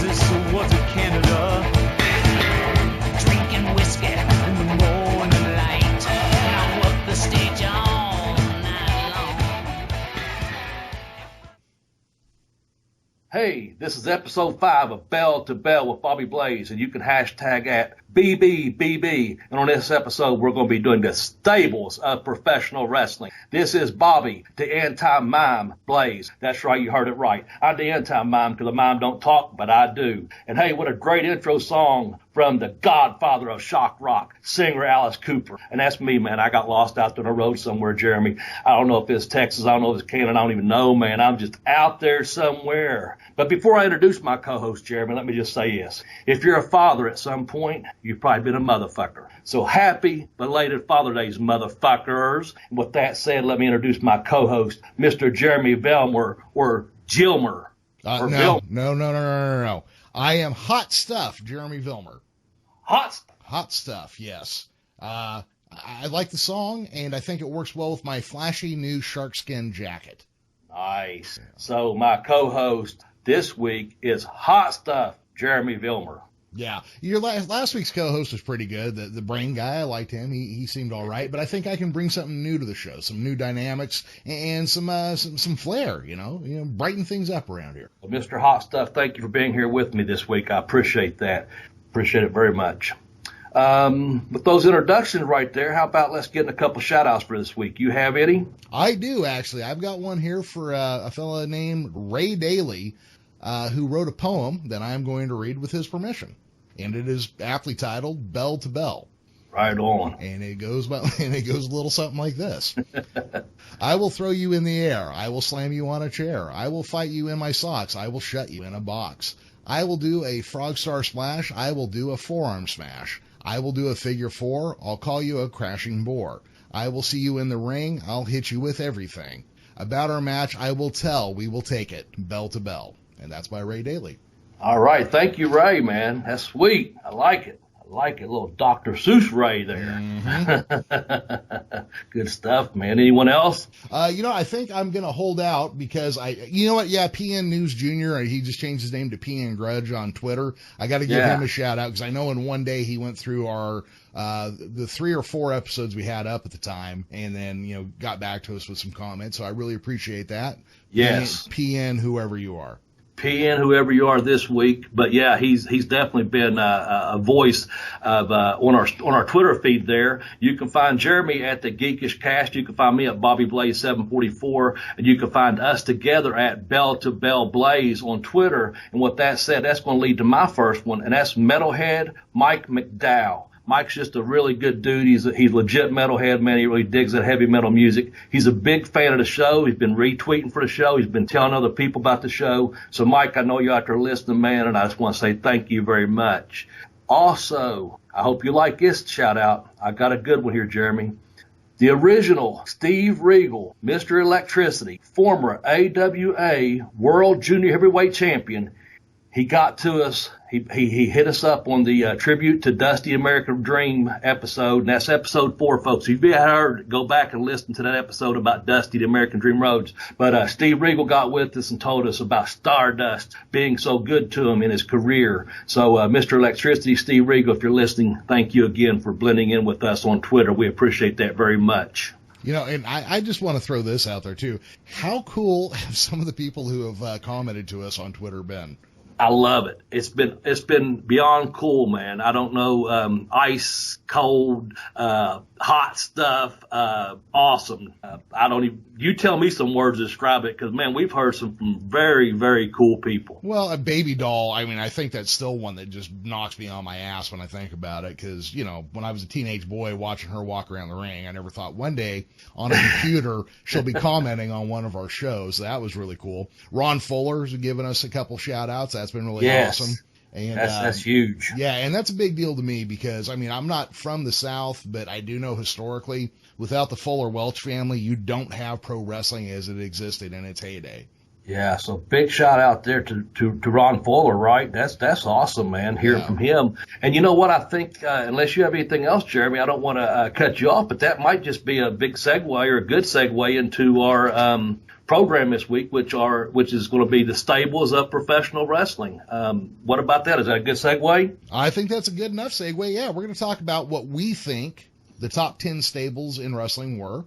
Texas or was it Canada? Drinking whiskey in the morning light, and I work the stage all night long. Hey, this is episode 5 of Bell to Bell with Bobby Blaze, and you can hashtag at BBBB. And on this episode, we're going to be doing the stables of professional wrestling. This is Bobby, the anti-mime Blaze. That's right, you heard it right. I'm the anti-mime because the mime don't talk, but I do. And hey, what a great intro song from the godfather of shock rock, singer Alice Cooper. And that's me, man. I got lost out there on the road somewhere, Jeremy. I don't know if it's Texas. I don't know if it's Canada. I don't even know, man. I'm just out there somewhere. But before I introduce my co-host, Jeremy, let me just say this. If you're a father at some point, you've probably been a motherfucker. So happy belated Father Days, motherfuckers. And with that said, let me introduce my co-host, Mr. Jeremy Vilmur, or Vilmur. No. I am Hot Stuff, Jeremy Vilmur. Hot Stuff, yes. I like the song, and I think it works well with my flashy new sharkskin jacket. Nice. So my co-host this week is Hot Stuff, Jeremy Vilmur. Yeah, your last week's co-host was pretty good. The brain guy, I liked him. He seemed all right. But I think I can bring something new to the show, some new dynamics and some flair. You know, brighten things up around here. Well, Mr. Hot Stuff, thank you for being here with me this week. I appreciate that. Appreciate it very much. With those introductions right there, how about let's get in a couple shout outs for this week? You have any? I do, actually. I've got one here for a fella named Ray Daly, who wrote a poem that I'm going to read with his permission. And it is aptly titled Bell to Bell. Right on. And it goes a little something like this. I will throw you in the air. I will slam you on a chair. I will fight you in my socks. I will shut you in a box. I will do a frog star splash. I will do a forearm smash. I will do a figure four. I'll call you a crashing bore. I will see you in the ring. I'll hit you with everything. About our match, I will tell. We will take it. Bell to Bell. And that's by Ray Daly. All right. Thank you, Ray, man. That's sweet. I like it. A little Dr. Seuss Ray there. Mm-hmm. Good stuff, man. Anyone else? I think I'm going to hold out because PN News Jr., he just changed his name to PN Grudge on Twitter. I got to give him a shout out because I know in one day he went through our, the 3 or 4 episodes we had up at the time and then, got back to us with some comments. So I really appreciate that. Yes. PN, whoever you are. PN, whoever you are this week, but yeah, he's definitely been a voice of on our Twitter feed there. You can find Jeremy at the Geekish Cast. You can find me at Bobby Blaze 744, and you can find us together at Bell to Bell Blaze on Twitter. And with that said, that's going to lead to my first one, and that's Metalhead Mike McDowell. Mike's just a really good dude. He's legit metalhead, man. He really digs that heavy metal music. He's a big fan of the show. He's been retweeting for the show. He's been telling other people about the show. So, Mike, I know you're out there listening, man, and I just want to say thank you very much. Also, I hope you like this shout out. I got a good one here, Jeremy. The original Steve Regal, Mr. Electricity, former AWA World Junior Heavyweight Champion. He got to us. He hit us up on the tribute to Dusty American Dream episode, and that's episode 4, folks. If you haven't heard, go back and listen to that episode about Dusty, the American Dream Rhodes. But Steve Regal got with us and told us about Stardust being so good to him in his career. So, Mr. Electricity, Steve Regal, if you're listening, thank you again for blending in with us on Twitter. We appreciate that very much. And I just want to throw this out there, too. How cool have some of the people who have commented to us on Twitter been? I love it. It's been beyond cool, man. I don't know, ice cold, hot stuff, awesome. You tell me some words to describe it, because, man, we've heard some from very, very cool people. Well, a baby doll, I think that's still one that just knocks me on my ass when I think about it, because, when I was a teenage boy watching her walk around the ring, I never thought one day on a computer she'll be commenting on one of our shows. That was really cool. Ron Fuller's given us a couple shout-outs. That's been really awesome. And that's huge. Yeah, and that's a big deal to me because, I'm not from the South, but I do know historically, without the Fuller Welch family, you don't have pro wrestling as it existed in its heyday. Yeah, so big shout out there to Ron Fuller, right? That's awesome, man, hearing from him. And you know what? I think, unless you have anything else, Jeremy, I don't want to cut you off, but that might just be a big segue or a good segue into our program this week, which is going to be the Stables of Professional Wrestling. What about that? Is that a good segue? I think that's a good enough segue. Yeah, we're going to talk about what we think the top 10 stables in wrestling were.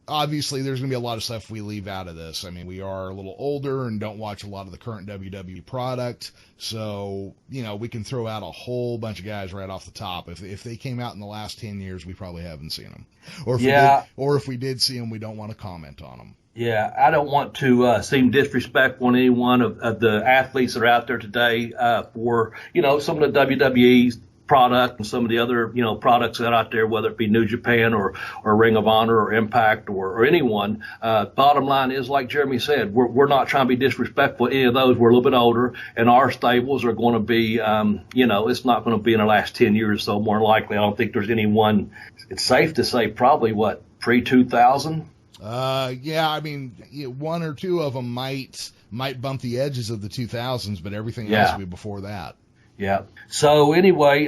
Obviously, there's going to be a lot of stuff we leave out of this. I mean, we are a little older and don't watch a lot of the current WWE product. So, we can throw out a whole bunch of guys right off the top. If they came out in the last 10 years, we probably haven't seen them. Or if we did see them, we don't want to comment on them. Yeah, I don't want to seem disrespectful on any one of the athletes that are out there today for, some of the WWE's product and some of the other, products that are out there, whether it be New Japan or Ring of Honor or Impact or anyone. Bottom line is, like Jeremy said, we're not trying to be disrespectful to any of those. We're a little bit older, and our stables are going to be, it's not going to be in the last 10 years or so, more than likely. I don't think there's anyone, it's safe to say probably, pre-2000? Yeah, I mean, one or two of them might bump the edges of the 2000s, but everything else will be before that. Yeah. So anyway,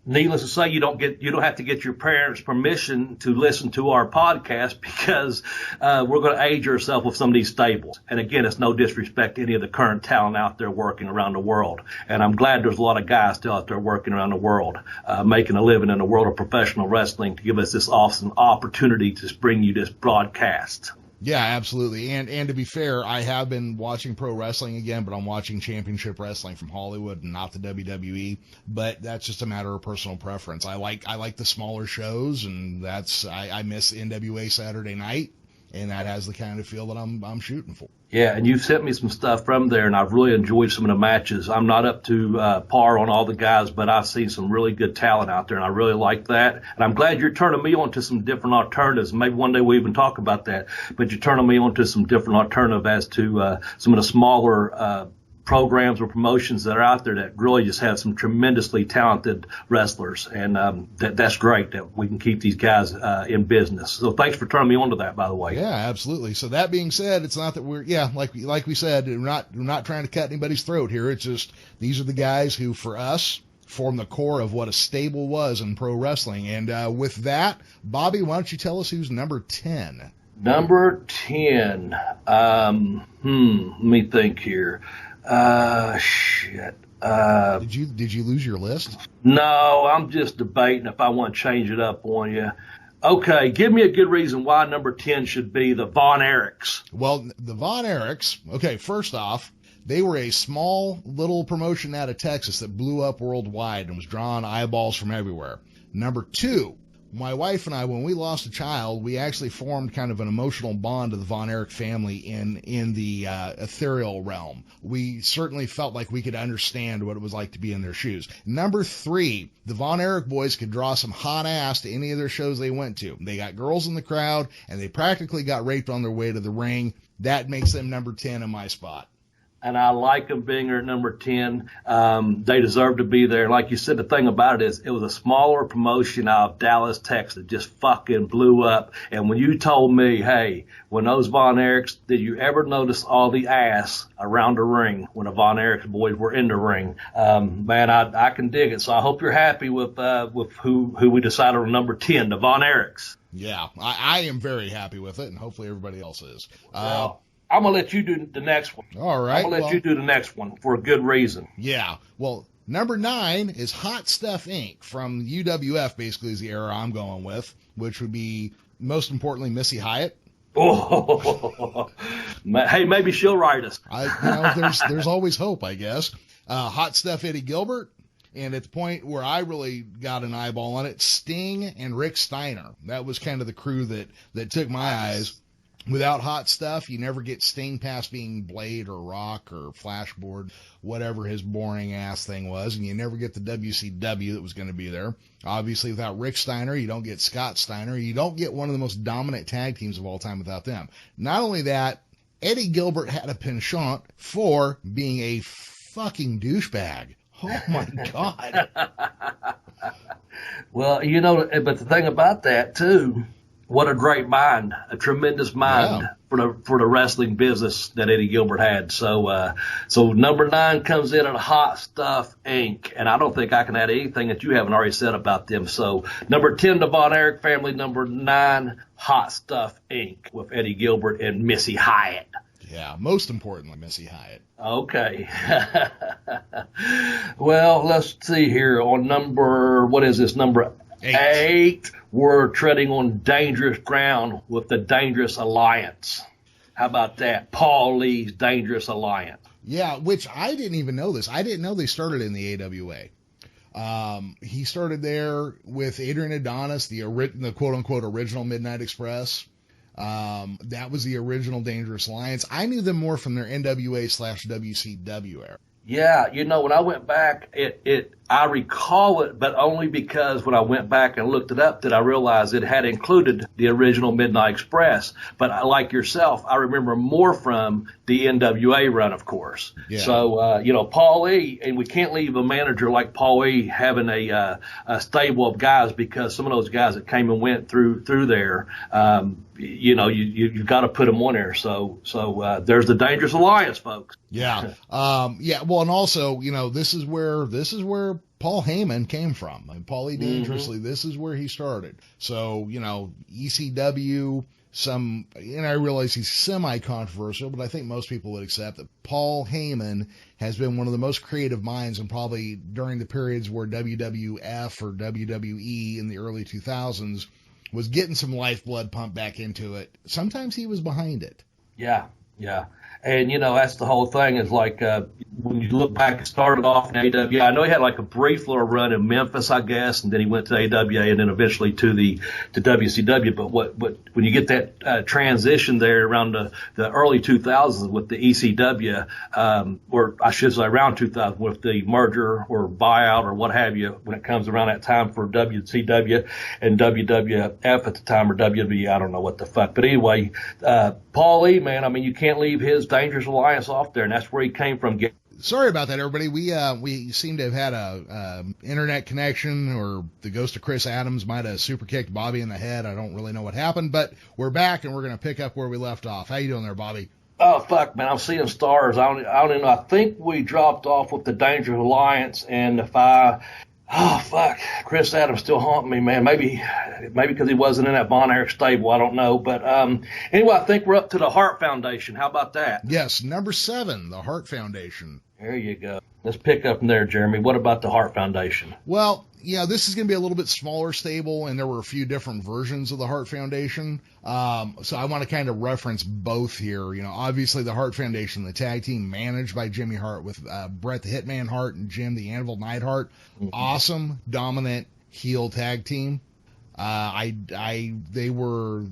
needless to say, you don't have to get your parents' permission to listen to our podcast because we're going to age yourself with some of these stables. And again, it's no disrespect to any of the current talent out there working around the world. And I'm glad there's a lot of guys still out there working around the world, making a living in the world of professional wrestling to give us this awesome opportunity to bring you this broadcast. Yeah, absolutely. And to be fair, I have been watching pro wrestling again, but I'm watching championship wrestling from Hollywood and not the WWE. But that's just a matter of personal preference. I like the smaller shows, and I miss NWA Saturday Night, and that has the kind of feel that I'm shooting for. Yeah, and you've sent me some stuff from there, and I've really enjoyed some of the matches. I'm not up to par on all the guys, but I've seen some really good talent out there, and I really like that. And I'm glad you're turning me on to some different alternatives. Maybe one day we'll even talk about that. But you're turning me on to some different alternatives as to some of the smaller programs or promotions that are out there that really just have some tremendously talented wrestlers. And that's great that we can keep these guys in business. So thanks for turning me on to that, by the way. Yeah, absolutely. So that being said, it's not that like we said, we're not trying to cut anybody's throat here. It's just these are the guys who, for us, form the core of what a stable was in pro wrestling. And with that, Bobby, why don't you tell us who's number 10? Number 10. Let me think here. Shit. Did you lose your list? No, I'm just debating if I want to change it up on you. Okay, give me a good reason why number 10 should be the Von Erichs. Well, the Von Erichs, okay, first off, they were a small little promotion out of Texas that blew up worldwide and was drawing eyeballs from everywhere. Number 2, my wife and I, when we lost a child, we actually formed kind of an emotional bond to the Von Erich family in the ethereal realm. We certainly felt like we could understand what it was like to be in their shoes. Number 3, the Von Erich boys could draw some hot ass to any of their shows they went to. They got girls in the crowd, and they practically got raped on their way to the ring. That makes them number 10 in my spot. And I like them being at number 10. They deserve to be there. Like you said, the thing about it is it was a smaller promotion out of Dallas, Texas, just fucking blew up. And when you told me, hey, when those Von Erichs, did you ever notice all the ass around the ring when the Von Erichs boys were in the ring? Man, I can dig it. So I hope you're happy with who we decided on number 10, the Von Erichs. Yeah, I am very happy with it, and hopefully everybody else is. I'm going to let you do the next one. All right. I'm going to let you do the next one for a good reason. Yeah. Well, number 9 is Hot Stuff Inc. from UWF, basically is the era I'm going with, which would be, most importantly, Missy Hyatt. Oh, hey, maybe she'll write us. There's always hope, I guess. Hot Stuff Eddie Gilbert. And at the point where I really got an eyeball on it, Sting and Rick Steiner. That was kind of the crew that took my eyes. Without Hot Stuff, you never get Sting past being Blade or Rock or Flashboard, whatever his boring ass thing was, and you never get the WCW that was going to be there. Obviously, without Rick Steiner, you don't get Scott Steiner. You don't get one of the most dominant tag teams of all time without them. Not only that, Eddie Gilbert had a penchant for being a fucking douchebag. Oh, my God. Well, but the thing about that, too, what a great mind, a tremendous mind for the wrestling business that Eddie Gilbert had. So number 9 comes in at Hot Stuff Inc. And I don't think I can add anything that you haven't already said about them. So number 10, the Von Erich family. Number 9, Hot Stuff Inc. with Eddie Gilbert and Missy Hyatt. Yeah, most importantly, Missy Hyatt. Okay. Well, let's see here on number 8. We're treading on dangerous ground with the Dangerous Alliance. How about that? Paul Lee's Dangerous Alliance. Yeah, which I didn't even know this. I didn't know they started in the AWA. He started there with Adrian Adonis, the quote-unquote original Midnight Express. That was the original Dangerous Alliance. I knew them more from their NWA/WCW era. Yeah, when I went back, I recall it, but only because when I went back and looked it up, did I realize it had included the original Midnight Express. But like yourself, I remember more from the NWA run, of course. Yeah. So, Paul E., and we can't leave a manager like Paul E. having a stable of guys, because some of those guys that came and went through there, you've got to put them on there. So there's the Dangerous Alliance, folks. Yeah. Well, and also, this is where Paul Heyman came from. I mean, Paulie Dangerously, this is where he started. So, ECW, and I realize he's semi-controversial, but I think most people would accept that Paul Heyman has been one of the most creative minds, and probably during the periods where WWF or WWE in the early 2000s was getting some lifeblood pumped back into it. Sometimes he was behind it. Yeah. And, that's the whole thing is like, when you look back, it started off in AWA. I know he had like a brief little run in Memphis, I guess, and then he went to AWA and then eventually to WCW. But when you get that transition there around the early 2000s with the ECW, or I should say around 2000 with the merger or buyout or what have you, when it comes around that time for WCW and WWF at the time, or WWE, I don't know what the fuck. But anyway, Paul E., man, I mean, you can't leave his Dangerous Alliance off there, and that's where he came from. Sorry about that, everybody. We seem to have had a internet connection, or the ghost of Chris Adams might have super kicked Bobby in the head. I don't really know what happened, but we're back and we're going to pick up where we left off. How you doing there, Bobby? Oh, fuck, man. I'm seeing stars. I don't even know. I think we dropped off with the Dangerous Alliance, and Chris Adams still haunting me, man. Maybe because he wasn't in that Von Erich stable. I don't know. But anyway, I think we're up to the Hart Foundation. How about that? Yes, number 7, the Hart Foundation. There you go. Let's pick up from there, Jeremy. What about the Hart Foundation? Well, this is going to be a little bit smaller stable, and there were a few different versions of the Hart Foundation. So I want to kind of reference both here. Obviously the Hart Foundation, the tag team managed by Jimmy Hart with Bret the Hitman Hart and Jim the Anvil Neidhart. Mm-hmm. Awesome, dominant heel tag team. They were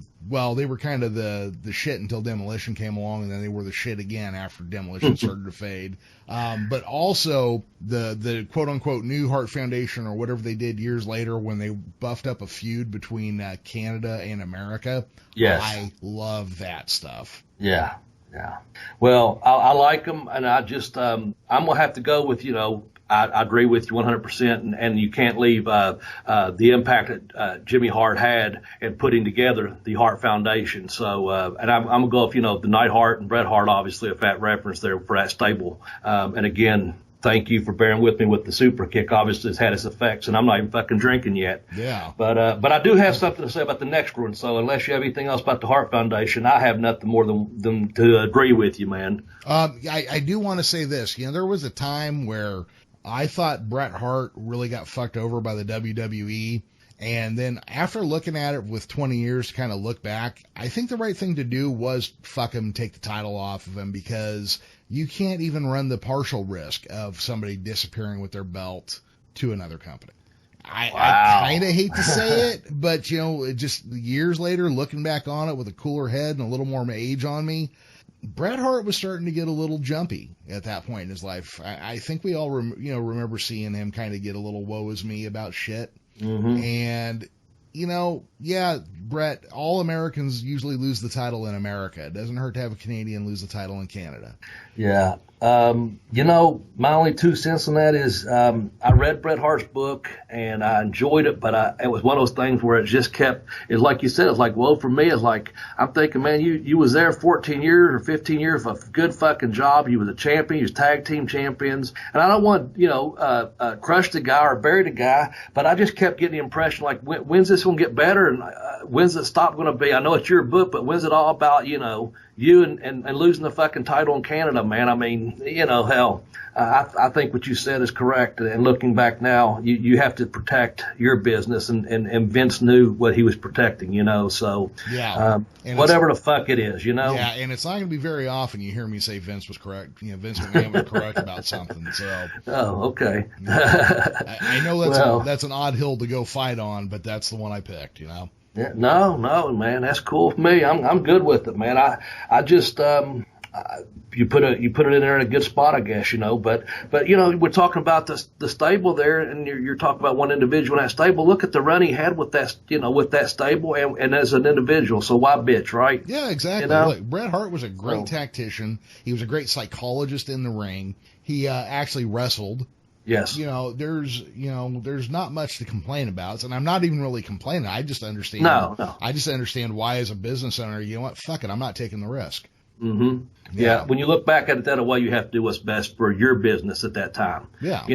kind of the shit until Demolition came along, and then they were the shit again after Demolition started to fade. But also the quote unquote new Hart Foundation, or whatever they did years later when they buffed up a feud between Canada and America. Yes. I love that stuff. Yeah. Well, I like them, and I just, I'm going to have to go with, I agree with you 100%, and you can't leave the impact that Jimmy Hart had in putting together the Hart Foundation. So, and I'm going to go with, the Neidhart and Bret Hart, obviously, a fat reference there for that stable. And again, thank you for bearing with me with the super kick. Obviously, it's had its effects, and I'm not even fucking drinking yet. Yeah. But I do have something to say about the next one. So unless you have anything else about the Hart Foundation, I have nothing more than to agree with you, man. I do want to say this. There was a time where I thought Bret Hart really got fucked over by the WWE. And then after looking at it with 20 years to kind of look back, I think the right thing to do was fuck him, take the title off of him, because you can't even run the partial risk of somebody disappearing with their belt to another company. I kind of hate to say it, but, just years later, looking back on it with a cooler head and a little more age on me, Bret Hart was starting to get a little jumpy at that point in his life. I think we all remember seeing him kind of get a little woe is me about shit. Mm-hmm. And, Brett, all Americans usually lose the title in America. It doesn't hurt to have a Canadian lose the title in Canada. Yeah. My only 2 cents on that is I read Bret Hart's book and I enjoyed it, but it was one of those things where it just kept, it's like you said, it's like, well, for me, it's like, I'm thinking, man, you was there 14 years or 15 years of a good fucking job. You was a champion, you was tag team champions. And I don't want, crush the guy or bury the guy, but I just kept getting the impression, like, when's this going to get better? And when's it stop going to be? I know it's your book, but when's it all about, you and losing the fucking title in Canada, man? I mean, hell, I think what you said is correct. And looking back now, you have to protect your business, and Vince knew what he was protecting, so yeah, whatever the fuck it is, Yeah, and it's not going to be very often you hear me say Vince was correct. Vince McMahon was correct about something. So. Oh, okay. I know that's an odd hill to go fight on, but that's the one I picked, Yeah, no, man, that's cool for me. I'm good with it, man. I just you put it in there in a good spot, I guess, But we're talking about the stable there, and you're talking about one individual in that stable. Look at the run he had with that, with that stable and as an individual. So why bitch, right? Yeah, exactly. Look, Bret Hart was a great tactician. He was a great psychologist in the ring. He actually wrestled. Yes. There's not much to complain about, and I'm not even really complaining. I just understand. No. I just understand why, as a business owner, fuck it, I'm not taking the risk. Mm-hmm. Yeah. When you look back at it that way, you have to do what's best for your business at that time. Yeah.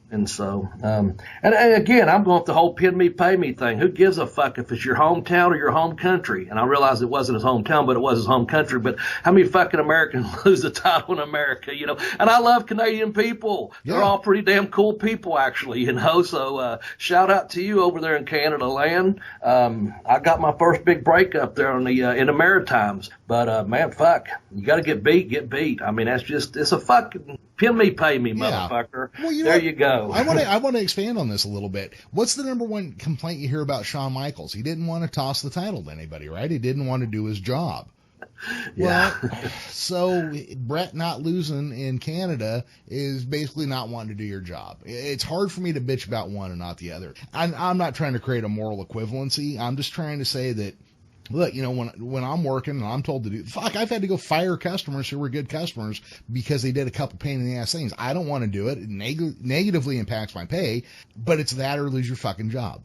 And so, and again, I'm going with the whole pin me, pay me thing. Who gives a fuck if it's your hometown or your home country? And I realized it wasn't his hometown, but it was his home country. But how many fucking Americans lose the title in America, And I love Canadian people. Yeah. They're all pretty damn cool people, actually, So, shout out to you over there in Canada land. I got my first big break up there in the Maritimes. But, man, fuck, you got to get beat. I mean, it's a fucking pin me, pay me, motherfucker. Well, you go. I want to expand on this a little bit. What's the number one complaint you hear about Shawn Michaels? He didn't want to toss the title to anybody, right? He didn't want to do his job. Yeah. Well, so Brett not losing in Canada is basically not wanting to do your job. It's hard for me to bitch about one and not the other. I'm not trying to create a moral equivalency. I'm just trying to say that, look, when I'm working and I'm told to do, I've had to go fire customers who were good customers because they did a couple pain in the ass things. I don't want to do it. It negatively impacts my pay, but it's that or lose your fucking job.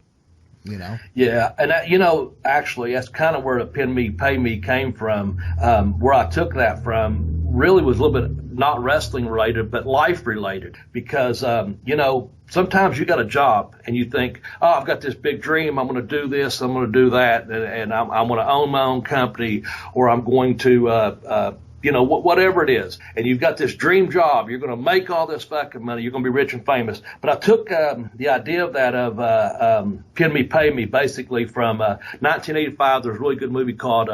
Yeah, and actually, that's kind of where the pin me, pay me came from. Where I took that from really was a little bit not wrestling related, but life related. Because sometimes you got a job and you think, oh, I've got this big dream. I'm going to do this. I'm going to do that, and I'm going to own my own company, or I'm going to whatever it is, and you've got this dream job, you're going to make all this fucking money, you're going to be rich and famous. But I took the idea of that of pin me, pay me, basically from 1985. There's a really good movie called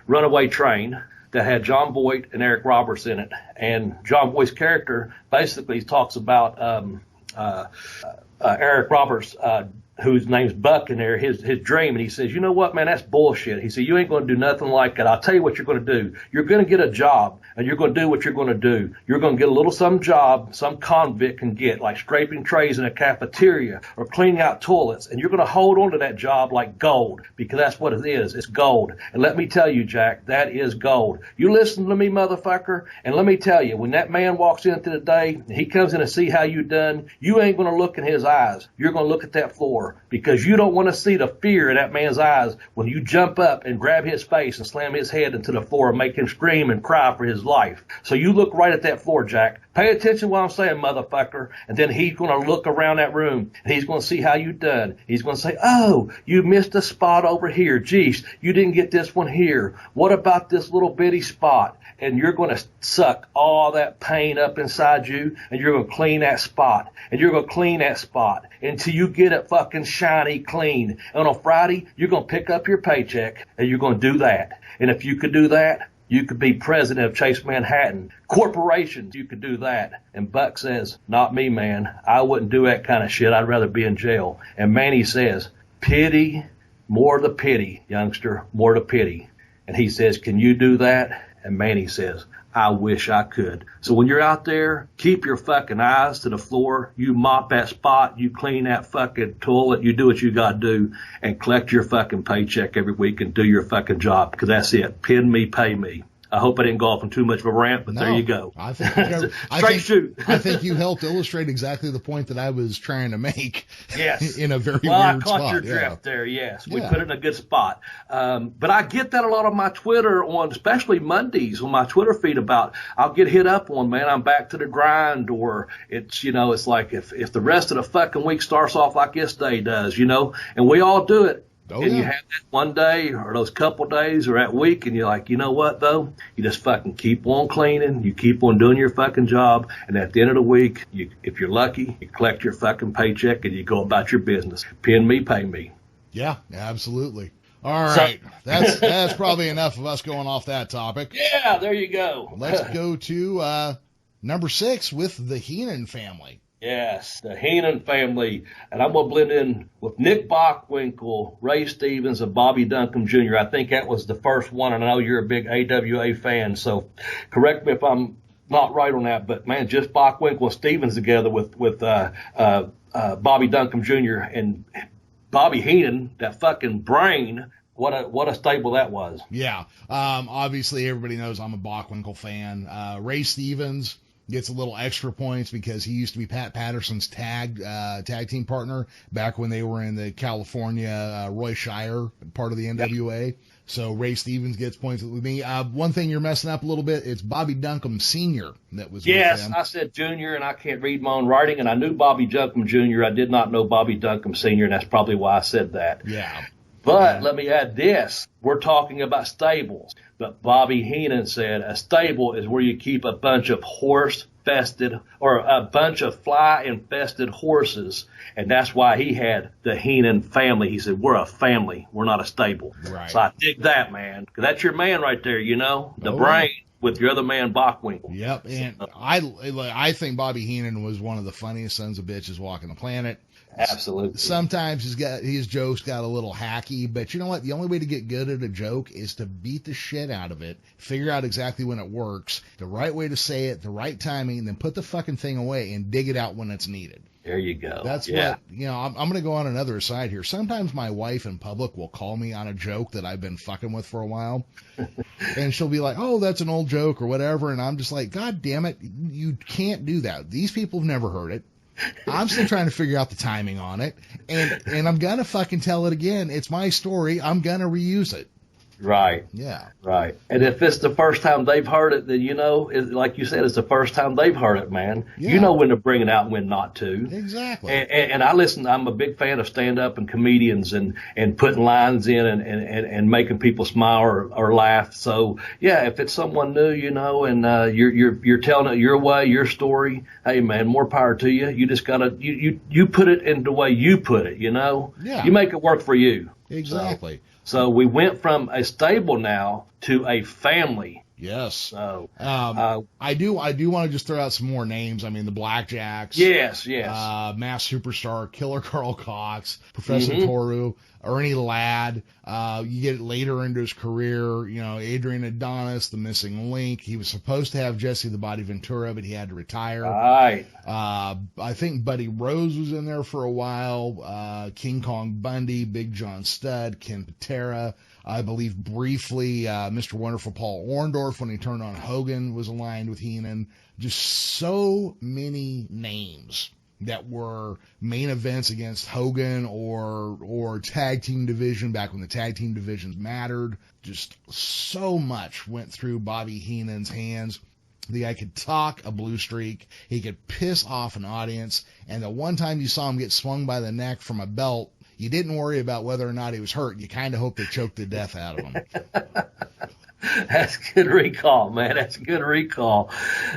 Runaway Train that had John Voight and Eric Roberts in it, and John Voight's character basically talks about Eric Roberts, whose name's Buck in there, his dream. And he says, you know what, man, that's bullshit. He said, you ain't going to do nothing like that. I'll tell you what you're going to do. You're going to get a job, and you're going to do what you're going to do. You're going to get a little some job some convict can get, like scraping trays in a cafeteria or cleaning out toilets. And you're going to hold on to that job like gold, because that's what it is. It's gold. And let me tell you, Jack, that is gold. You listen to me, motherfucker, and let me tell you, when that man walks into the day, and he comes in to see how you done, you ain't going to look in his eyes. You're going to look at that floor, because you don't want to see the fear in that man's eyes when you jump up and grab his face and slam his head into the floor and make him scream and cry for his life. So you look right at that floor, Jack. Pay attention to what I'm saying, motherfucker. And then he's going to look around that room, and he's going to see how you done. He's going to say, oh, you missed a spot over here. Geez, you didn't get this one here. What about this little bitty spot? And you're going to suck all that pain up inside you, and you're going to clean that spot, and you're going to clean that spot until you get it fucking shiny clean. And on Friday, you're going to pick up your paycheck, and you're going to do that. And if you could do that, you could be president of Chase Manhattan. Corporations, you could do that. And Buck says, not me, man. I wouldn't do that kind of shit. I'd rather be in jail. And Manny says, pity, more the pity, youngster, more the pity. And he says, can you do that? And Manny says, I wish I could. So when you're out there, keep your fucking eyes to the floor. You mop that spot. You clean that fucking toilet. You do what you got to do and collect your fucking paycheck every week and do your fucking job, because that's it. Pin me, pay me. I hope I didn't go off on too much of a rant, but there you go. I think you helped illustrate exactly the point that I was trying to make. Yes. In a very weird spot. spot. I caught your drift there, yes. We Yeah. put it in a good spot. But I get that a lot on my Twitter, on especially Mondays on my Twitter feed, about I'll get hit up on, man, I'm back to the grind, or it's, it's like if the rest of the fucking week starts off like this day does, and we all do it. Oh, and yeah. you have that one day or those couple days or that week, and you're like, you know what, though? You just fucking keep on cleaning. You keep on doing your fucking job. And at the end of the week, if you're lucky, you collect your fucking paycheck and you go about your business. Pin me, pay me. Yeah, absolutely. All right. That's probably enough of us going off that topic. Yeah, there you go. Let's go to number 6 with the Heenan family. Yes, the Heenan family. And I'm going to blend in with Nick Bockwinkel, Ray Stevens, and Bobby Duncombe Jr. I think that was the first one, and I know you're a big AWA fan, so correct me if I'm not right on that. But, man, just Bockwinkel and Stevens together with Bobby Duncombe Jr. and Bobby Heenan, that fucking brain. What a stable that was. Yeah. Obviously, everybody knows I'm a Bockwinkel fan. Ray Stevens gets a little extra points because he used to be Pat Patterson's tag team partner back when they were in the California Roy Shire part of the NWA. Yep. So Ray Stevens gets points with me. One thing you're messing up a little bit, it's Bobby Duncombe Sr. that was with them. Yes, I said Junior, and I can't read my own writing, and I knew Bobby Duncombe Jr. I did not know Bobby Duncombe Sr., and that's probably why I said that. Yeah. But let me add this. We're talking about stables. But Bobby Heenan said a stable is where you keep a bunch of horse-infested or a bunch of fly-infested horses. And that's why he had the Heenan family. He said, we're a family. We're not a stable. Right. So I dig that, man. Because that's your man right there, the brain with your other man, Bockwinkel. Yep. And I think Bobby Heenan was one of the funniest sons of bitches walking the planet. Absolutely. Sometimes his jokes got a little hacky, but you know what? The only way to get good at a joke is to beat the shit out of it, figure out exactly when it works, the right way to say it, the right timing, and then put the fucking thing away and dig it out when it's needed. There you go. That's what, I'm going to go on another aside here. Sometimes my wife in public will call me on a joke that I've been fucking with for a while. And she'll be like, oh, that's an old joke or whatever. And I'm just like, God damn it. You can't do that. These people have never heard it. I'm still trying to figure out the timing on it. And I'm going to fucking tell it again. It's my story. I'm going to reuse it. Right. Yeah. Right. And if it's the first time they've heard it, then, like you said, it's the first time they've heard it, man. Yeah. You know when to bring it out and when not to. Exactly. And I listen, I'm a big fan of stand-up and comedians and putting lines in and making people smile or laugh. So, yeah, if it's someone new, and you're telling it your way, your story, hey, man, more power to you. You just got to, you put it in the way you put it, Yeah. You make it work for you. Exactly. So we went from a stable now to a family. Yes. So I do want to just throw out some more names. I mean, the Blackjacks. Yes. Mass Superstar, Killer Carl Cox, Professor Toru, Ernie Ladd. You get later into his career, Adrian Adonis, the missing link. He was supposed to have Jesse the Body Ventura, but he had to retire. Right. I think Buddy Rose was in there for a while. King Kong Bundy, Big John Studd, Ken Patera. I believe briefly Mr. Wonderful Paul Orndorff, when he turned on Hogan, was aligned with Heenan. Just so many names that were main events against Hogan or tag team division back when the tag team divisions mattered. Just so much went through Bobby Heenan's hands. The guy could talk a blue streak. He could piss off an audience. And the one time you saw him get swung by the neck from a belt, you didn't worry about whether or not he was hurt. You kind of hoped they choked the death out of him. That's good recall, man. That's a good recall.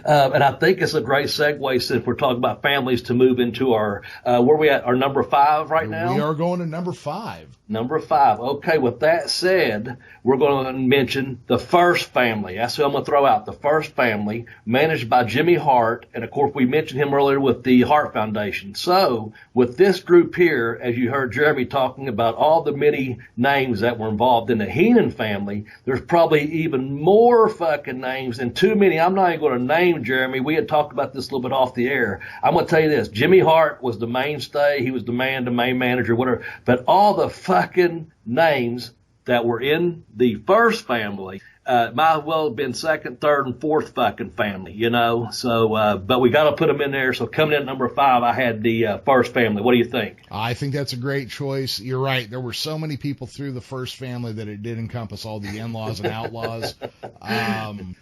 And I think it's a great segue, since we're talking about families, to move into our, where we at, our number 5 right now? We are going to number 5. Number 5. Okay, with that said, we're going to mention the First Family. That's who I'm going to throw out. The First Family, managed by Jimmy Hart. And, of course, we mentioned him earlier with the Hart Foundation. So, with this group here, as you heard Jeremy talking about all the many names that were involved in the Heenan family, there's probably even more fucking names and too many. I'm not even going to name, Jeremy. We had talked about this a little bit off the air. I'm going to tell you this. Jimmy Hart was the mainstay. He was the main manager, whatever. But all the fucking names that were in the first family might as well have been second, third, and fourth fucking family, you know. So, but we got to put them in there. So coming in at number 5, I had the first family. What do you think? I think that's a great choice. You're right. There were so many people through the first family that it did encompass all the in-laws and outlaws.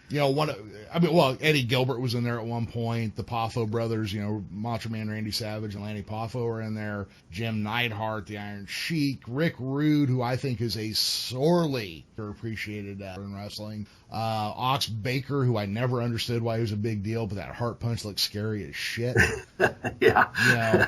You know, Eddie Gilbert was in there at one point. The Poffo brothers, you know, Macho Man Randy Savage and Lanny Poffo are in there. Jim Neidhart, the Iron Sheik, Rick Rude, who I think is a sorely appreciated in wrestling. Ox Baker, who I never understood why he was a big deal, but that heart punch looks scary as shit. Yeah. You know,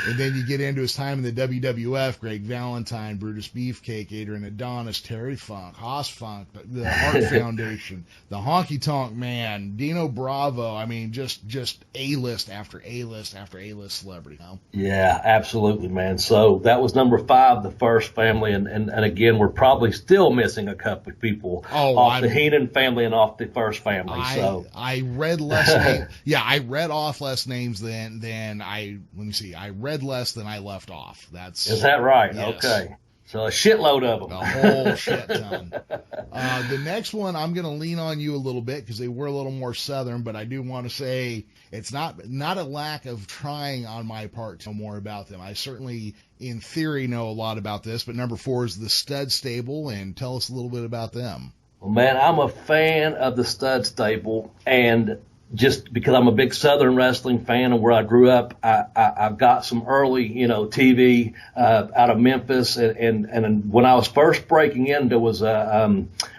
and then you get into his time in the WWF, Greg Valentine, Brutus Beefcake, Adrian Adonis, Terry Funk, Haas Funk, the Hart Foundation, the Honky Tonk Man, Dino Bravo. I mean, just A-list after A-list after A-list celebrity. You know? Yeah, absolutely, man. So that was number 5, the first family. And again, we're probably still missing a couple of people off the Heenan family and off the first family. I read less names. Yeah, I read off less names than I read less than I left off. Is that right? Yes. Okay. So a shitload of them. A whole shit ton. The next one, I'm going to lean on you a little bit because they were a little more Southern, but I do want to say it's not a lack of trying on my part to know more about them. I certainly, in theory, know a lot about this, but number 4 is the Stud Stable, and tell us a little bit about them. Well, man, I'm a fan of the Stud Stable, and just because I'm a big Southern wrestling fan and where I grew up, I've got some early, you know, TV out of Memphis, and when I was first breaking in, there was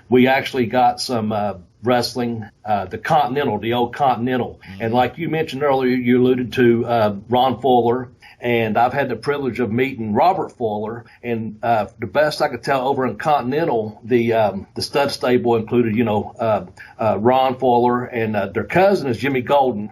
we actually got some wrestling, the Continental, the old Continental, and like you mentioned earlier, you alluded to Ron Fuller. And I've had the privilege of meeting Robert Fuller, and the best I could tell over in Continental, the Stud Stable included, you know, Ron Fuller, and their cousin is Jimmy Golden,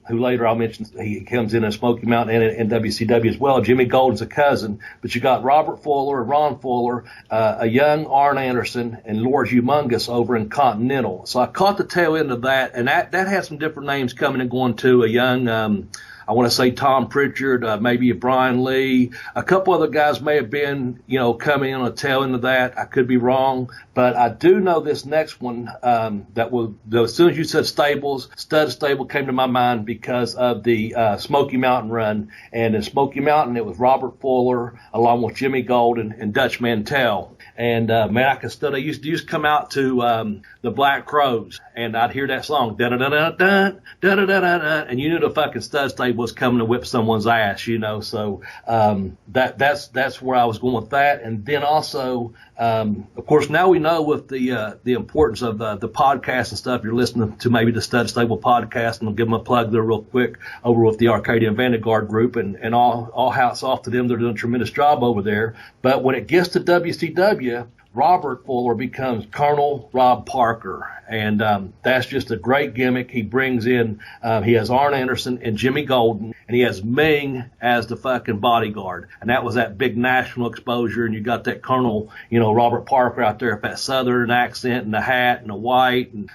who later I'll mention he comes in Smoky Mountain and WCW as well. Jimmy Golden's a cousin, but you got Robert Fuller, Ron Fuller, a young Arn Anderson, and Lord Humongous over in Continental. So I caught the tail end of that, and that had some different names coming and going too. A young I want to say Tom Pritchard, maybe a Brian Lee. A couple other guys may have been, you know, coming in on the tail end of that. I could be wrong, but I do know this next one that was, as soon as you said Stables, Stud Stable came to my mind because of the Smoky Mountain run. And in Smoky Mountain, it was Robert Fuller along with Jimmy Golden and Dutch Mantell. And man, I could still, they used to come out to the Black Crows, and I'd hear that song, da-da-da-da-da, da-da-da-da-da, and you knew the fucking Stud Stable was coming to whip someone's ass, you know. So that's where I was going with that. And then also, of course, now we know with the importance of the podcast and stuff. You're listening to maybe the Stud Stable podcast, and I'll give them a plug there real quick over with the Arcadian Vanguard group, and all hats off to them. They're doing a tremendous job over there. But when it gets to WCW, Robert Fuller becomes Colonel Rob Parker, and that's just a great gimmick. He brings in, he has Arn Anderson and Jimmy Golden, and he has Ming as the fucking bodyguard, and that was that big national exposure. And you got that Colonel, you know, Robert Parker out there with that Southern accent and the hat and the white, and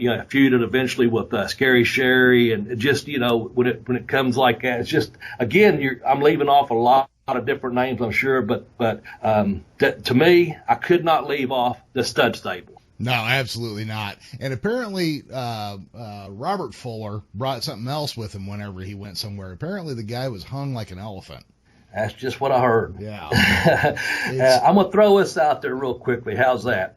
you know, feuded eventually with Scary Sherry, and just, you know, when it comes like that, it's just, again, I'm leaving off a lot of different names, I'm sure, but to me, I could not leave off the Stud Stable. No, absolutely not. And apparently, Robert Fuller brought something else with him whenever he went somewhere. Apparently, the guy was hung like an elephant. That's just what I heard. Yeah. I'm going to throw this out there real quickly. How's that?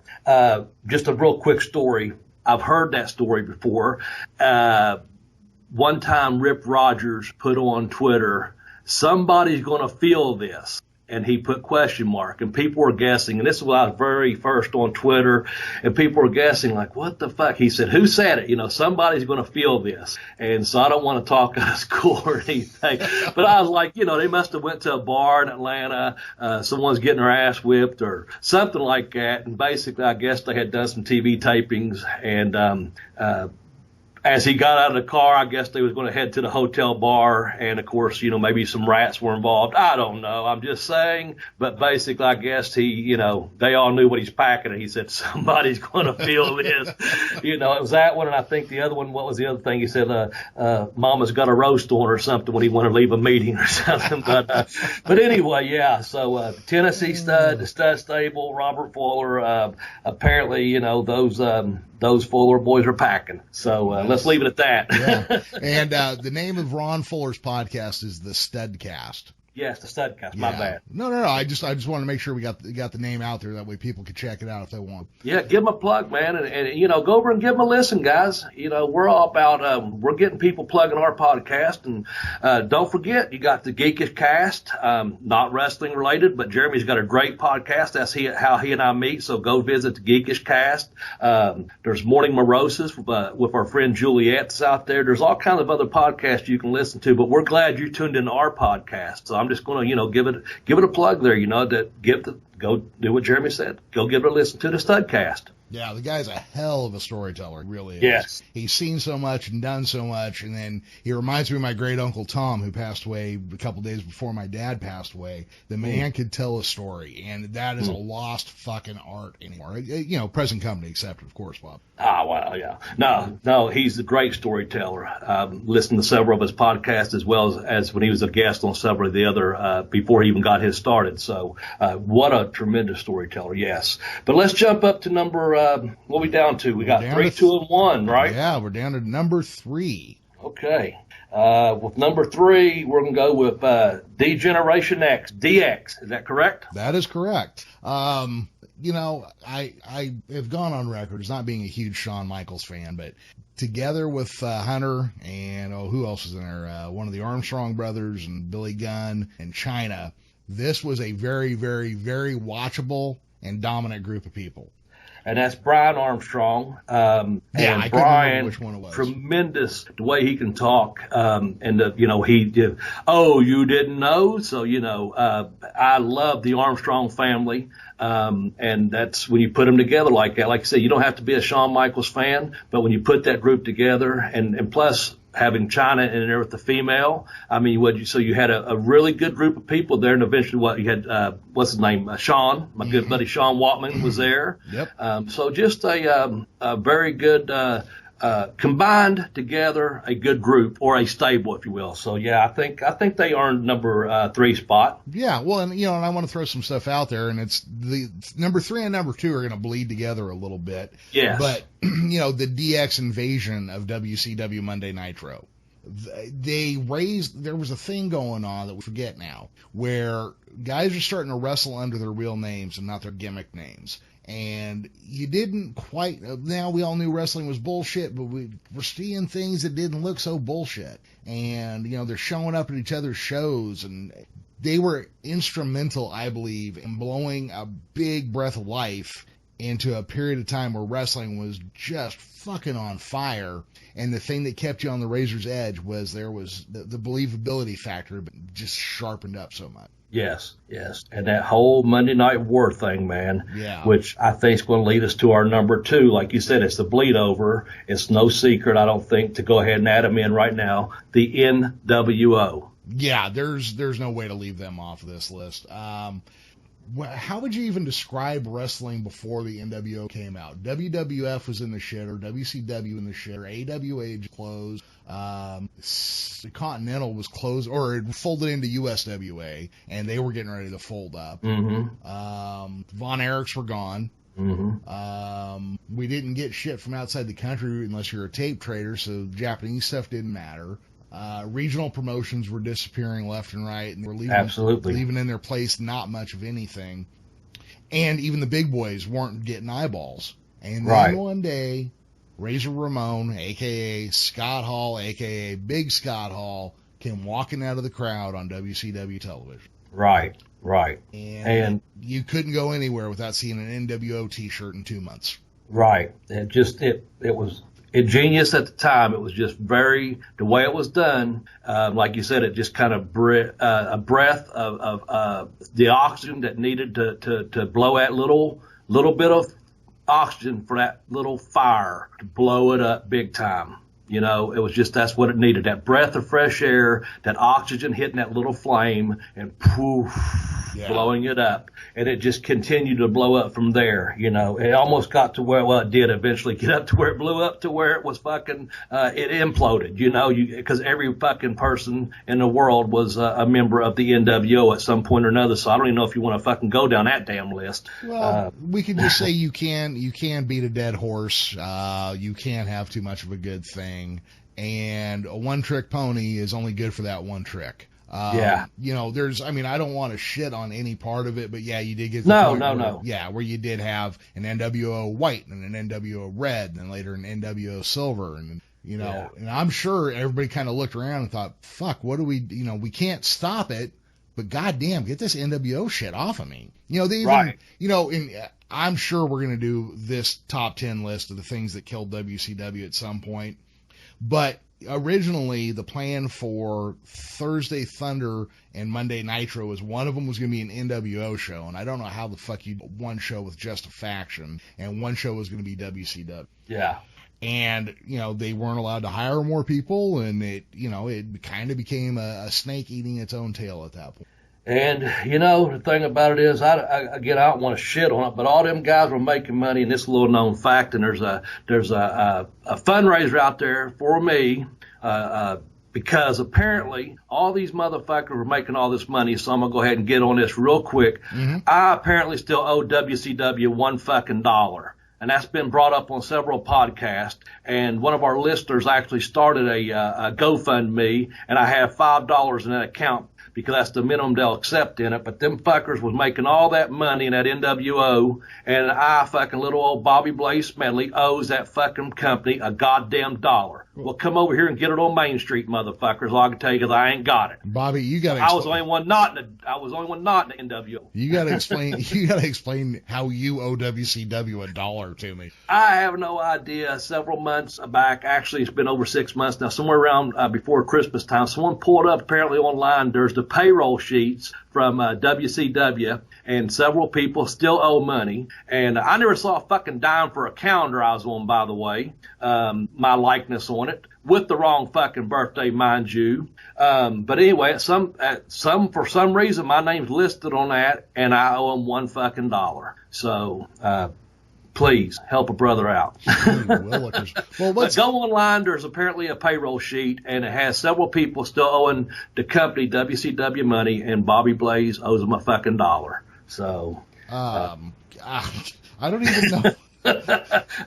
Just a real quick story. I've heard that story before. One time, Rip Rogers put on Twitter, somebody's going to feel this. And he put question mark, and people were guessing. And this is when I was very first on Twitter, and people were guessing, like, what the fuck? He said, who said it? You know, somebody's going to feel this. And so I don't want to talk out of school or anything, but I was like, you know, they must have went to a bar in Atlanta. Someone's getting their ass whipped or something like that. And basically, I guess they had done some TV tapings, and as he got out of the car, I guess they was going to head to the hotel bar. And of course, maybe some rats were involved. I don't know. I'm just saying. But basically, I guess they all knew what he's packing. And he said, somebody's going to feel this. It was that one. And I think the other one, what was the other thing? He said, Mama's got a roast on or something when he wanted to leave a meeting or something. But anyway, yeah. So Tennessee Stud, the Stud Stable, Robert Fuller. Apparently, those Fuller boys are packing. So let's leave it at that. Yeah. And the name of Ron Fuller's podcast is the Studcast. Yes, the Studcast. My bad. No. I just want to make sure we got the name out there. That way people can check it out if they want. Yeah, give them a plug, man, and go over and give them a listen, guys. We're all about we're getting people plugging our podcast, and don't forget you got the Geekish Cast, not wrestling related, but Jeremy's got a great podcast. That's how he and I meet. So go visit the Geekish Cast. There's Morning Moroses with our friend Juliet's out there. There's all kinds of other podcasts you can listen to, but we're glad you tuned into our podcast. So I'm just going to, give it a plug there, go do what Jeremy said. Go give it a listen to the Studcast. Yeah, the guy's a hell of a storyteller, really is. Yes. He's seen so much and done so much, and then he reminds me of my great uncle Tom, who passed away a couple days before my dad passed away. The man could tell a story, and that is a lost fucking art anymore. Present company accepted, of course, Bob. Well, yeah. No, he's a great storyteller. Listened to several of his podcasts as well as when he was a guest on several of the other before he even got his started. So what a tremendous storyteller, yes. But let's jump up to number what are we down to? We got 3, 2, and 1, right? Yeah, we're down to number 3. Okay. With number 3, we're going to go with D-Generation X, DX. Is that correct? That is correct. I have gone on record as not being a huge Shawn Michaels fan, but together with Hunter and, who else was in there? One of the Armstrong brothers and Billy Gunn and Chyna. This was a very, very, very watchable and dominant group of people. And that's Brian Armstrong. And I couldn't Brian, remember which one it was. Tremendous the way he can talk. He did, you didn't know? So, I love the Armstrong family. And that's when you put them together like that. Like I said, you don't have to be a Shawn Michaels fan, but when you put that group together and plus having Chyna in there with the female, so you had a really good group of people there, and eventually you had, what's his name? Sean, my good buddy Sean Watman was there. Yep. So just a very good, combined together, a good group or a stable, if you will. So yeah, I think they earned number 3 spot. Yeah. Well, and I want to throw some stuff out there, and it's the number 3 and number 2 are going to bleed together a little bit. Yes. But the DX invasion of WCW Monday Nitro. There was a thing going on that we forget now, where guys are starting to wrestle under their real names and not their gimmick names. And you didn't quite, now we all knew wrestling was bullshit, but we were seeing things that didn't look so bullshit. And, they're showing up at each other's shows, and they were instrumental, I believe, in blowing a big breath of life into a period of time where wrestling was just fucking on fire. And the thing that kept you on the razor's edge was there was the believability factor, but just sharpened up so much. Yes. And that whole Monday Night War thing, man, which I think is going to lead us to our number 2. Like you said, it's the bleed over. It's no secret, I don't think, to go ahead and add them in right now. The NWO. Yeah, there's no way to leave them off of this list. How would you even describe wrestling before the NWO came out? WWF was in the shitter, WCW in the shitter, AWA closed, the Continental was closed, or it folded into USWA, and they were getting ready to fold up. Mm-hmm. Von Erichs were gone. Mm-hmm. We didn't get shit from outside the country unless you're a tape trader, so Japanese stuff didn't matter. Regional promotions were disappearing left and right, and they were leaving in their place not much of anything. And even the big boys weren't getting eyeballs. And then one day, Razor Ramon, a.k.a. Scott Hall, a.k.a. Big Scott Hall, came walking out of the crowd on WCW television. Right. And you couldn't go anywhere without seeing an NWO T-shirt in 2 months. Right. It was ingenious at the time. It was just the way it was done. Like you said, it just kind of a breath of the oxygen that needed to blow that little bit of oxygen for that little fire to blow it up big time. You know, it was just, that's what it needed. That breath of fresh air, that oxygen hitting that little flame and poof, blowing it up. And it just continued to blow up from there. You know, it almost got to where, well, it did eventually get up to where it blew up to where it was fucking, it imploded, you know, because every fucking person in the world was a member of the NWO at some point or another. So I don't even know if you want to fucking go down that damn list. Well, we could just say you can beat a dead horse. You can't have too much of a good thing. And a one-trick pony is only good for that one trick. You know, I don't want to shit on any part of it, but yeah, you did get No. Yeah, where you did have an NWO white and an NWO red, and then later an NWO silver, and you know, and I'm sure everybody kind of looked around and thought, fuck, what do we, you know, we can't stop it, but goddamn, get this NWO shit off of me. You know, they even, you know, I'm sure we're going to do this top 10 list of the things that killed WCW at some point. But originally, the plan for Thursday Thunder and Monday Nitro was one of them was going to be an NWO show. And I don't know how the fuck you one show with just a faction, and one show was going to be WCW. Yeah. And, you know, they weren't allowed to hire more people, and it kind of became a snake eating its own tail at that point. And, you know, the thing about it is, I don't want to shit on it, but all them guys were making money, and this is a little known fact, and there's a fundraiser out there for me, because apparently all these motherfuckers were making all this money, so I'm going to go ahead and get on this real quick. Mm-hmm. I apparently still owe WCW $1 fucking dollar. And that's been brought up on several podcasts. And one of our listeners actually started a GoFundMe, and I have $5 in that account because that's the minimum they'll accept in it. But them fuckers was making all that money in that NWO, and I fucking little old Bobby Blaze Smedley owes that fucking company a goddamn dollar. Well, come over here and get it on Main Street, motherfuckers. All I can tell you is I ain't got it. Bobby, you got to. I was the only one not in the NWO. You got to explain. You got to explain how you owe WCW $1 to me. I have no idea. Several months back, actually, it's been over 6 months now. Somewhere around before Christmas time, someone pulled up apparently online. There's the payroll sheets from WCW, and several people still owe money. And I never saw a fucking dime for a calendar I was on, by the way. My likeness on it, with the wrong fucking birthday, mind you. But anyway, for some reason, my name's listed on that, and I owe them $1 fucking dollar. So, please help a brother out. Well, go online. There's apparently a payroll sheet, and it has several people still owing the company WCW money, and Bobby Blaze owes them a fucking dollar. So, I don't even know.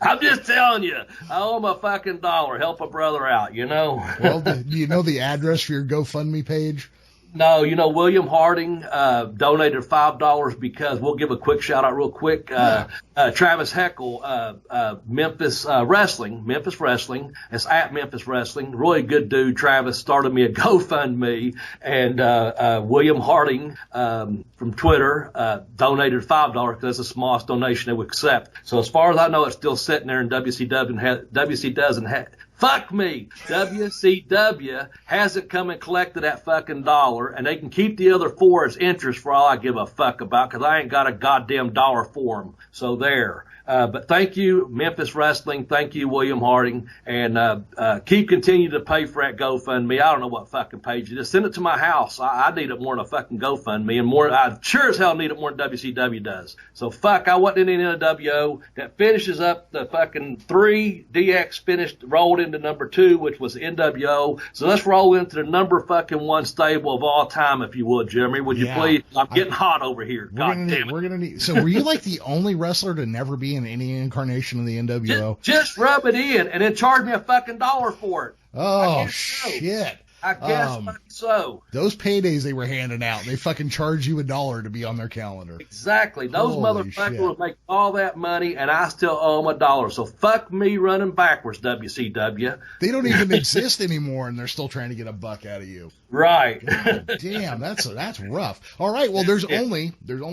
I'm just telling you, I owe him a fucking dollar. Help a brother out, you know. Well, do you know the address for your GoFundMe page? No, you know, William Harding donated $5 because we'll give a quick shout out real quick. Travis Heckle, Memphis Wrestling. It's at Memphis Wrestling. Really good dude. Travis started me a GoFundMe, and William Harding from Twitter donated $5 because that's the smallest donation they would accept. So as far as I know, it's still sitting there, and WC doesn't have. Fuck me. WCW hasn't come and collected that fucking dollar, and they can keep the other $4 as interest for all I give a fuck about, because I ain't got a goddamn dollar for them. So there. But thank you, Memphis Wrestling. Thank you, William Harding. And keep continuing to pay for that GoFundMe. I don't know what fucking page it is. Send it to my house. I need it more than a fucking GoFundMe, and more. I sure as hell need it more than WCW does. So fuck, I wasn't in any NWO. That finishes up the fucking 3. DX rolled into number 2, which was NWO. So let's roll into the number fucking 1 stable of all time, if you would, Jeremy. Would you please? I'm getting hot over here. God damn it. We're gonna need. So were you like the only wrestler to never be in any incarnation of the NWO? Just rub it in and then charge me a fucking dollar for it. Oh, shit. I guess so. Those paydays they were handing out, they fucking charge you $1 to be on their calendar. Exactly. Those motherfuckers would make all that money, and I still owe them $1. So fuck me running backwards, WCW. They don't even exist anymore, and they're still trying to get a buck out of you. Right. God damn, that's rough. All right, well, there's only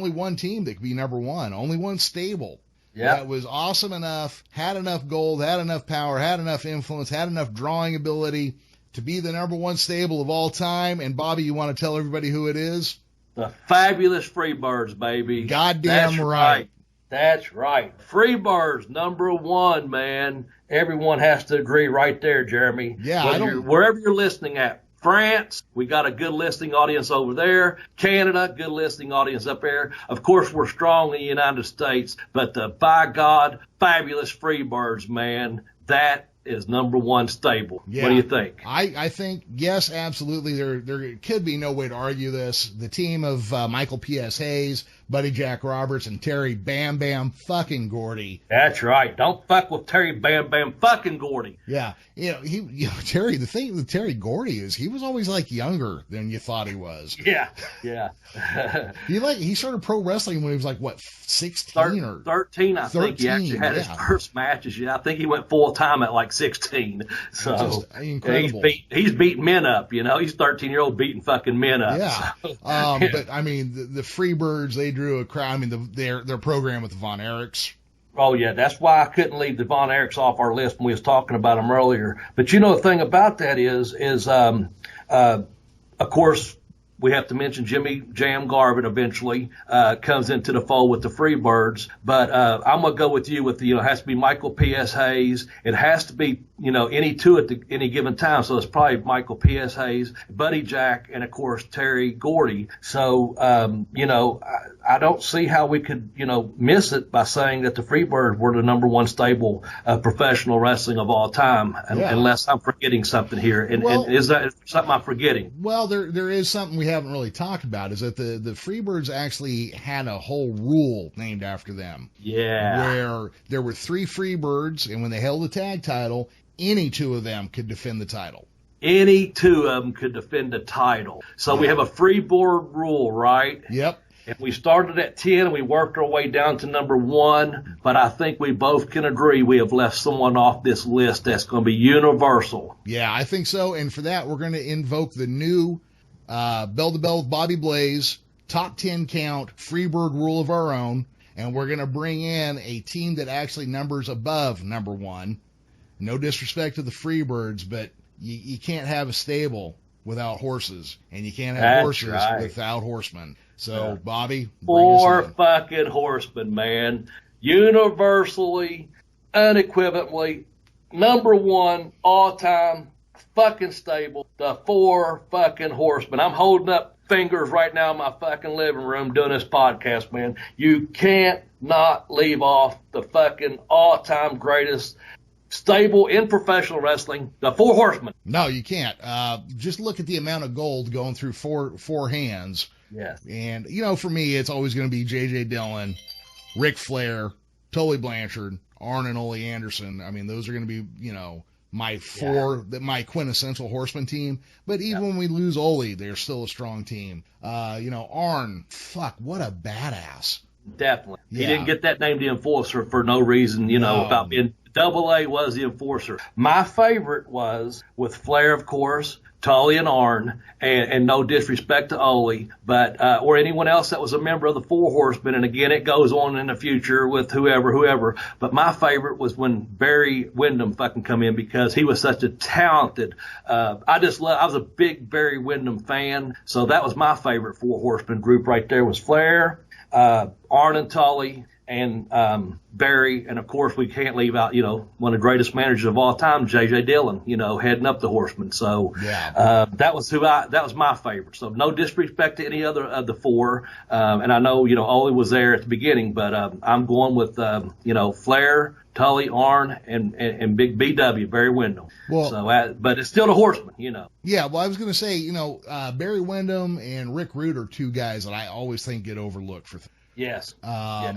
one team that could be number 1, only one stable. Yeah. That was awesome enough, had enough gold, had enough power, had enough influence, had enough drawing ability to be the number 1 stable of all time. And Bobby, you want to tell everybody who it is? The Fabulous Freebirds, baby. Goddamn That's right. That's right. Freebirds, number one, man. Everyone has to agree right there, Jeremy. Yeah, wherever you're listening at. France, we got a good listening audience over there. Canada, good listening audience up there. Of course, we're strong in the United States, but by God, fabulous Freebirds, man. That is number one stable. Yeah. What do you think? I think, yes, absolutely. There could be no way to argue this. The team of Michael P.S. Hayes, Buddy Jack Roberts, and Terry Bam Bam fucking Gordy. That's right. Don't fuck with Terry Bam Bam fucking Gordy. Yeah. Terry, the thing with Terry Gordy is he was always like younger than you thought he was. Yeah. He started pro wrestling when he was like, what, 16 or 13, I think he actually had his first matches. Yeah, I think he went full time at like 16. So just incredible. He's beating men up, He's 13-year-old beating fucking men up. Yeah. So, But I mean, the Freebirds, they drew a crowd. I mean, their program with the Von Erichs. Oh, yeah, that's why I couldn't leave the Von Erichs off our list when we was talking about them earlier. But the thing about that is of course, we have to mention Jimmy Jam Garvin eventually comes into the fold with the Freebirds. But I'm going to go with you with it has to be Michael P.S. Hayes. It has to be, any two at any given time. So it's probably Michael P.S. Hayes, Buddy Jack, and, of course, Terry Gordy. So, I don't see how we could, miss it by saying that the Freebirds were the number one stable professional wrestling of all time, unless I'm forgetting something here. And is that something I'm forgetting? Well, there is something we haven't really talked about, is that the Freebirds actually had a whole rule named after them. Yeah. Where there were 3 Freebirds, and when they held the tag title, any 2 of them could defend the title. Any 2 of them could defend the title. So we have a Freebird rule, right? Yep. And we started at 10 and we worked our way down to number 1, but I think we both can agree we have left someone off this list that's going to be universal. Yeah, I think so. And for that, we're going to invoke the new Bell to Bell with Bobby Blaze, top 10 count, Freebird rule of our own. And we're going to bring in a team that actually numbers above number 1. No disrespect to the Freebirds, but you can't have a stable without horses, and you can't have horses without horsemen. So, Bobby, bring us 4 in. fucking horsemen, man. Universally, unequivocally, number 1 all-time fucking stable, the 4 fucking horsemen. I'm holding up fingers right now in my fucking living room doing this podcast, man. You can't not leave off the fucking all-time greatest stable in professional wrestling, the 4 horsemen. No, you can't. Just look at the amount of gold going through four hands. Yes. And, for me, it's always going to be J.J. Dillon, Ric Flair, Tully Blanchard, Arn and Ole Anderson. I mean, those are going to be, my 4, my quintessential horseman team. But even when we lose Ole, they're still a strong team. Arn, fuck, what a badass. Definitely. Yeah. He didn't get that name the enforcer for no reason, about being AA was the enforcer. My favorite was with Flair, of course, Tully and Arn, and no disrespect to Ole, but or anyone else that was a member of the 4 Horsemen. And again, it goes on in the future with whoever. But my favorite was when Barry Windham fucking come in, because he was such a talented. I was a big Barry Windham fan, so that was my favorite 4 Horsemen group right there. Was Flair, Arn and Tully, and Barry, and of course we can't leave out, one of the greatest managers of all time, J.J. Dillon, heading up the Horsemen. So that was my favorite. So no disrespect to any other of the 4, and I know Ole was there at the beginning, but I'm going with Flair, Tully, Arn, and Big BW, Barry Windham. Well, so but it's still the Horsemen, Yeah, well, I was going to say, Barry Windham and Rick Rude are 2 guys that I always think get overlooked for. Yes. I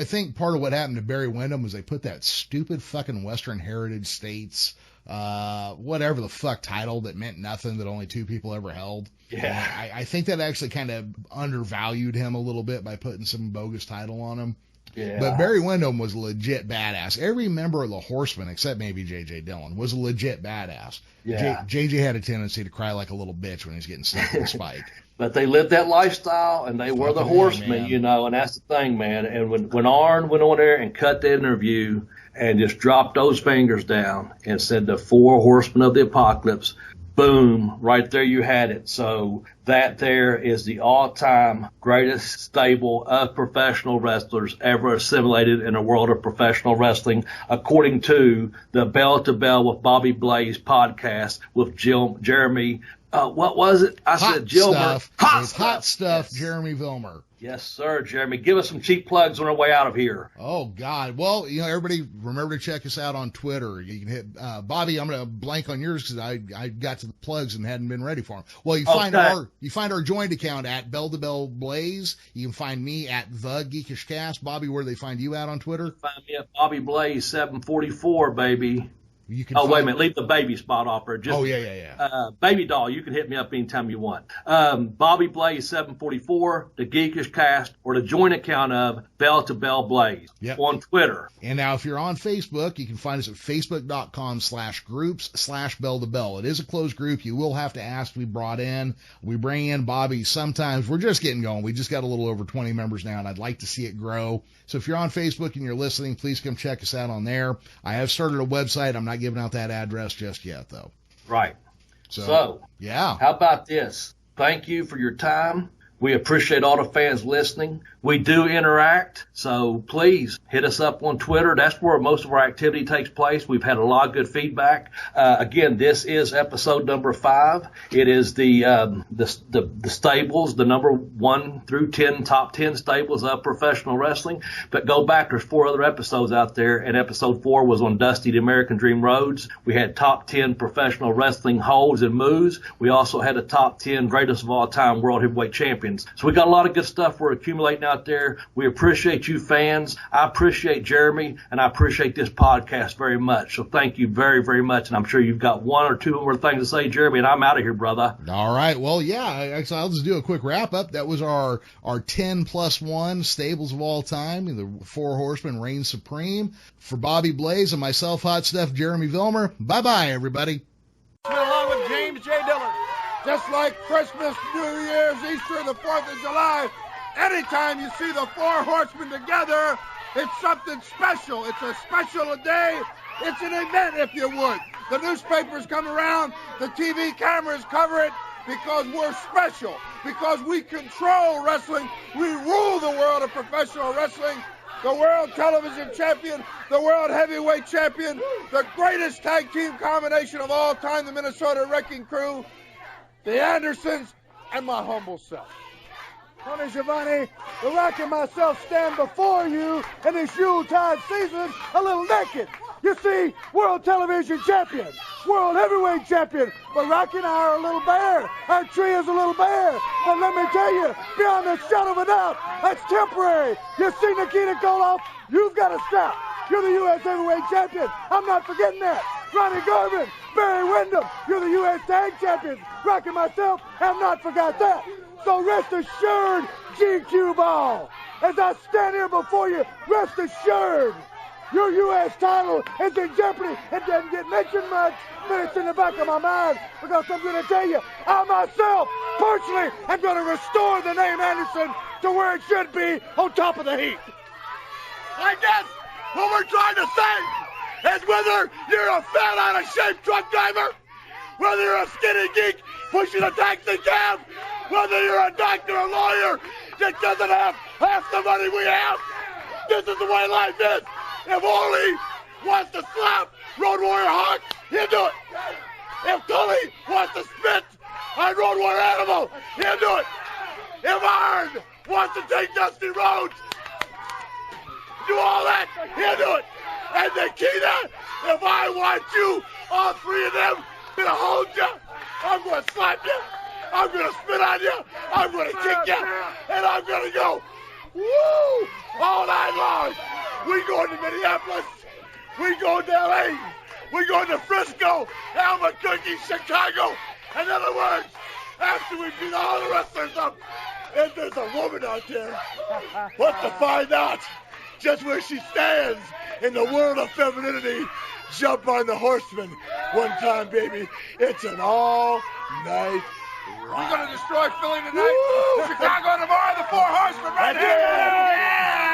think part of what happened to Barry Windham was they put that stupid fucking Western Heritage States, whatever the fuck title that meant nothing, that only 2 people ever held. Yeah. I think that actually kind of undervalued him a little bit by putting some bogus title on him. Yeah. But Barry Windham was a legit badass. Every member of the Horsemen, except maybe J.J. Dillon, was a legit badass. Yeah. J.J. had a tendency to cry like a little bitch when he was getting stuck with a spike. But they lived that lifestyle, and they were the Horsemen, and that's the thing, man. And when Arn went on there and cut the interview and just dropped those fingers down and said the 4 Horsemen of the Apocalypse, Boom, right there you had it. So that there is the all-time greatest stable of professional wrestlers ever assimilated in the world of professional wrestling, according to the Bell to Bell with Bobby Blaze podcast with Jeremy. What was it? I said Gilmer. Hot stuff, Yes. Jeremy Vilmur. Yes, sir, Jeremy. Give us some cheap plugs on our way out of here. Oh, God. Well, everybody remember to check us out on Twitter. You can hit Bobby. I'm going to blank on yours because I got to the plugs and hadn't been ready for them. Well, you find our joint account at Bell to Bell Blaze. You can find me at The Geekish Cast. Bobby, where do they find you at on Twitter? Find me at Bobby Blaze 744, baby. You can wait a minute. Leave the baby spot off there. Just, yeah. Baby doll, you can hit me up anytime you want. Bobby Blaze 744, the Geekish Cast, or the joint account of Bell to Bell Blaze on Twitter. And now if you're on Facebook, you can find us at facebook.com/groups/Bell to Bell. It is a closed group. You will have to ask to be brought in. We bring in Bobby sometimes. We're just getting going. We just got a little over 20 members now, and I'd like to see it grow. So if you're on Facebook and you're listening, please come check us out on there. I have started a website. I'm not giving out that address just yet, though. Right. So yeah. How about this? Thank you for your time. We appreciate all the fans listening. We do interact, so please hit us up on Twitter. That's where most of our activity takes place. We've had a lot of good feedback. Again, this is episode number 5. It is the stables, the number 1 through 10, top 10 stables of professional wrestling. But go back, there's 4 other episodes out there, and episode 4 was on Dusty the American Dream Roads. We had top 10 professional wrestling holds and moves. We also had a top 10 greatest of all time world heavyweight champions. So we got a lot of good stuff we're accumulating out there. We appreciate you fans. I appreciate Jeremy, and I appreciate this podcast very much. So thank you very, very much. And I'm sure you've got 1 or 2 more things to say, Jeremy, and I'm out of here, brother. All right. Well, yeah, actually, I'll just do a quick wrap up. That was our 10+1 stables of all time. The 4 Horsemen reign supreme. For Bobby Blaze and myself, Hot Stuff, Jeremy Vilmur. Bye-bye, everybody. Along with James J. Dillon. Just like Christmas, New Year's, Easter, the 4th of July, anytime you see the 4 Horsemen together, it's something special. It's a special day. It's an event, if you would. The newspapers come around, the TV cameras cover it, because we're special, because we control wrestling. We rule the world of professional wrestling. The world television champion, the world heavyweight champion, the greatest tag team combination of all time, the Minnesota Wrecking Crew, the Andersons, and my humble self. Tony Schiavone, The Rock and myself stand before you in this Yuletide season a little naked. You see, world television champion, world heavyweight champion, but Rock and I are a little bare. Our tree is a little bare. But let me tell you, beyond the shadow of a doubt, that's temporary. You see Nikita Koloff, you've got to stop. You're the U.S. heavyweight champion. I'm not forgetting that. Ronnie Garvin, Barry Windham, you're the U.S. tag champions. Rock and myself have not forgot that. So rest assured, GQ Ball, as I stand here before you, rest assured, your U.S. title is in jeopardy. It doesn't get mentioned much, but it's in the back of my mind because I'm going to tell you, I myself, personally, am going to restore the name Anderson to where it should be on top of the heap. I guess what we're trying to say is whether you're a fat, out-of-shape truck driver, whether you're a skinny geek pushing a taxi cab, whether you're a doctor or lawyer that doesn't have half the money we have, this is the way life is. If Ole wants to slap Road Warrior Hawk, he'll do it. If Tully wants to spit on Road Warrior Animal, he'll do it. If Iron wants to take Dusty Rhodes, do all that, he'll do it. And Nikita, if I want you, all 3 of them, to hold you, I'm going to slap you, I'm going to spit on you, I'm going to kick you, and I'm going to go, woo, all night long. We going to Minneapolis, we going to LA, we going to Frisco, Albuquerque, Chicago. In other words, after we beat all the wrestlers up, if there's a woman out there, what to find out just where she stands in the world of femininity, jump on the Horseman one time, baby. It's an all-night ride. We're going to destroy Philly tonight. Woo! Chicago tomorrow, the 4 Horsemen right here. Yeah!